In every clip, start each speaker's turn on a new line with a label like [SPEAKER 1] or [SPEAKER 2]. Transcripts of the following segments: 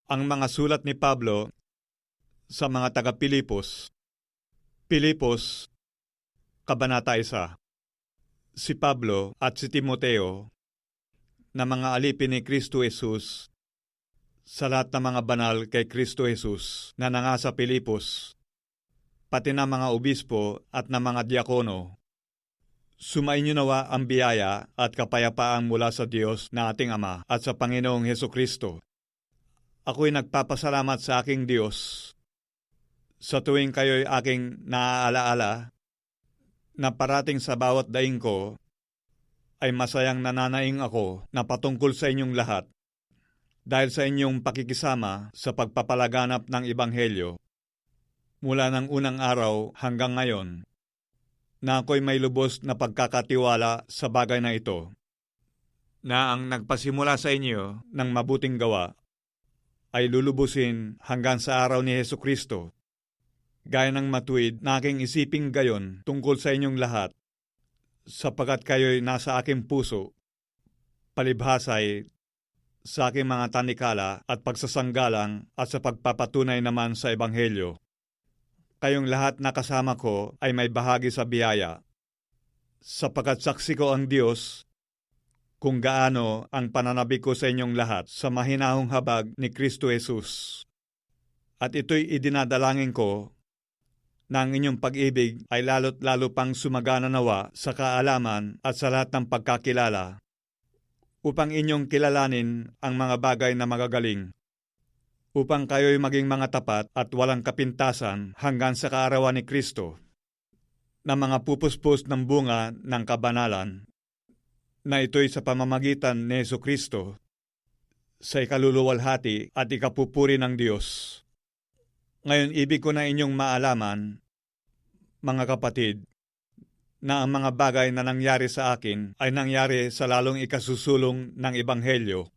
[SPEAKER 1] Ang mga sulat ni Pablo sa mga taga-Pilipos. Pilipos, Kabanata 1. Si Pablo at si Timoteo, na mga alipin ni Kristo Jesus, sa lahat ng mga banal kay Kristo Jesus na nangasa Pilipos, pati na mga obispo at na mga diakono. Sumainyo nawa ang biyaya at kapayapaan mula sa Diyos na ating Ama at sa Panginoong Hesukristo. Ako'y nagpapasalamat sa aking Diyos sa tuwing kayo'y aking naaalaala na parating sa bawat daing ko ay masayang nananaing ako na patungkol sa inyong lahat dahil sa inyong pakikisama sa pagpapalaganap ng Ebanghelyo mula ng unang araw hanggang ngayon, na ako'y may lubos na pagkakatiwala sa bagay na ito, na ang nagpasimula sa inyo ng mabuting gawa ay lulubusin hanggang sa araw ni Hesukristo. Gaya ng matuwid na aking isiping gayon tungkol sa inyong lahat, sapagkat kayo'y nasa aking puso, palibhasay sa aking mga tanikala at pagsasanggalang at sa pagpapatunay naman sa Ebanghelyo. Kayong lahat na kasama ko ay may bahagi sa biyaya, sapagkat saksi ko ang Diyos kung gaano ang pananabik ko sa inyong lahat sa mahinahong habag ni Kristo Jesus. At ito'y idinadalangin ko na ang inyong pag-ibig ay lalo't lalo pang sumagana nawa sa kaalaman at sa lahat ng pagkakilala, upang inyong kilalanin ang mga bagay na magagaling, upang kayo'y maging mga tapat at walang kapintasan hanggang sa kaarawan ni Kristo, na mga pupuspos ng bunga ng kabanalan, na ito'y sa pamamagitan ni Hesukristo, sa ikaluluwalhati at ikapupuri ng Diyos. Ngayon, ibig ko na inyong maalaman, mga kapatid, na ang mga bagay na nangyari sa akin ay nangyari sa lalong ikasusulong ng Ebanghelyo.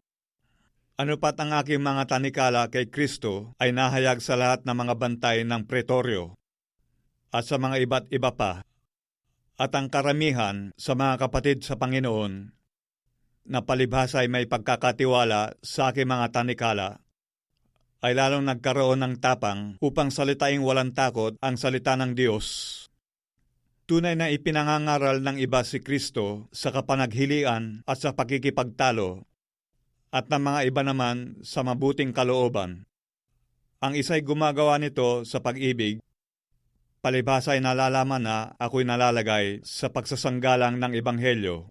[SPEAKER 1] Ano pat ang aking mga tanikala kay Kristo ay nahayag sa lahat ng mga bantay ng pretoryo at sa mga iba't iba pa, at ang karamihan sa mga kapatid sa Panginoon na palibhasa ay may pagkakatiwala sa aking mga tanikala ay lalong nagkaroon ng tapang upang salitaing walang takot ang salita ng Diyos. Tunay na ipinangangaral ng iba si Kristo sa kapanaghilian at sa pakikipagtalo, at ng mga iba naman sa mabuting kalooban. Ang isa'y gumagawa nito sa pag-ibig, palibhasa ay nalalaman na ako'y nalalagay sa pagsasanggalang ng Ebanghelyo.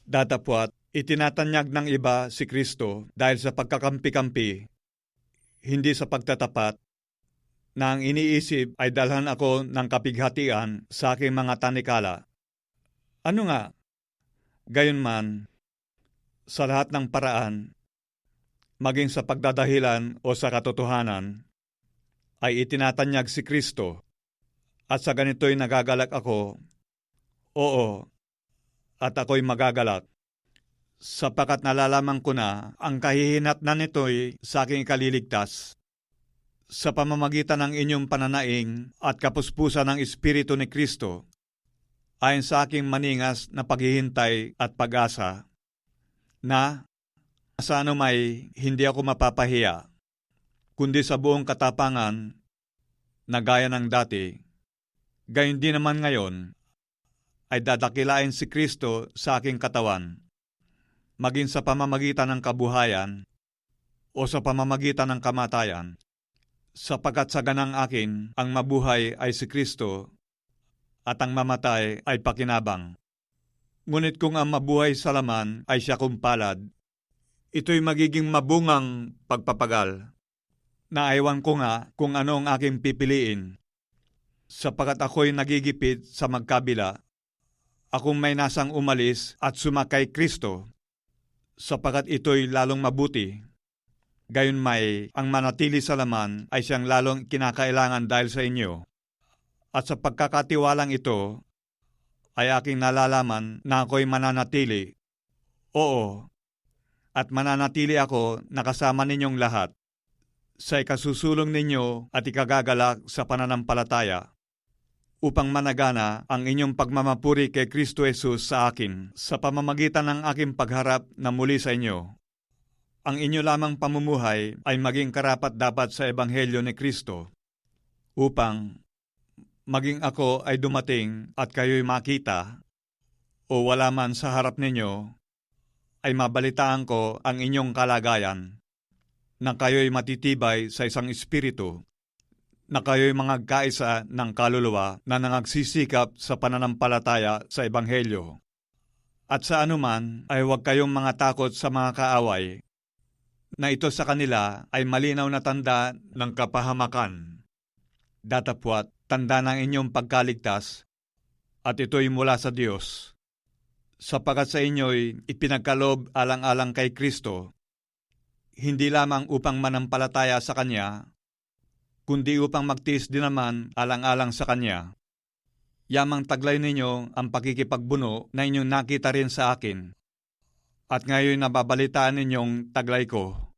[SPEAKER 1] Datapwat, itinatanyag ng iba si Kristo dahil sa pagkakampi-kampi, hindi sa pagtatapat, na ang iniisip ay dalhan ako ng kapighatian sa aking mga tanikala. Ano nga? Gayunman, sa lahat ng paraan, maging sa pagdadahilan o sa katotohanan, ay itinatanyag si Kristo, at sa ganito'y nagagalak ako, oo, at ako'y magagalak, sapagkat nalalaman ko na ang kahihinatnan nito'y sa aking ikaliligtas, sa pamamagitan ng inyong pananaing at kapuspusan ng Espiritu ni Kristo, ayon sa aking maningas na paghihintay at pag-asa, na sa anumay hindi ako mapapahiya, kundi sa buong katapangan na gaya ng dati, gayon din naman ngayon, ay dadakilain si Kristo sa aking katawan, maging sa pamamagitan ng kabuhayan o sa pamamagitan ng kamatayan, sapagkat sa ganang akin ang mabuhay ay si Kristo at ang mamatay ay pakinabang. Ngunit kung ang mabuhay sa laman ay siya kong palad, ito'y magiging mabungang pagpapagal. Naaywan ko nga kung ano ang aking pipiliin, sapagkat ako'y nagigipit sa magkabila. Akong may nasang umalis at sumakay Kristo, sapagkat ito'y lalong mabuti. Gayunmay, ang manatili sa laman ay siyang lalong kinakailangan dahil sa inyo. At sa pagkakatiwalang ito, ay aking nalalaman na ako'y mananatili. Oo, at mananatili ako nakasama ninyong lahat sa ikasusulong ninyo at ikagagalak sa pananampalataya, upang managana ang inyong pagmamapuri kay Kristo Jesus sa akin sa pamamagitan ng aking pagharap na muli sa inyo. ang inyo lamang pamumuhay ay maging karapat-dapat sa Ebanghelyo ni Kristo, upang maging ako ay dumating at kayo'y makita o wala man sa harap ninyo, ay mabalitaan ko ang inyong kalagayan, na kayo'y matitibay sa isang espiritu, na kayo'y mangagkaisa ng kaluluwa na nangagsisikap sa pananampalataya sa Ebanghelyo. At sa anuman ay huwag kayong mga takot sa mga kaaway, na ito sa kanila ay malinaw na tanda ng kapahamakan. Datapwat, tanda ng inyong pagkaligtas, at ito'y mula sa Diyos. Sapagkat sa inyo'y ipinagkaloob alang-alang kay Kristo, hindi lamang upang manampalataya sa Kanya, kundi upang magtiis din naman alang-alang sa Kanya. Yamang taglay ninyo ang pakikipagbuno na inyong nakita rin sa akin, at ngayon nababalitaan ninyong taglay ko.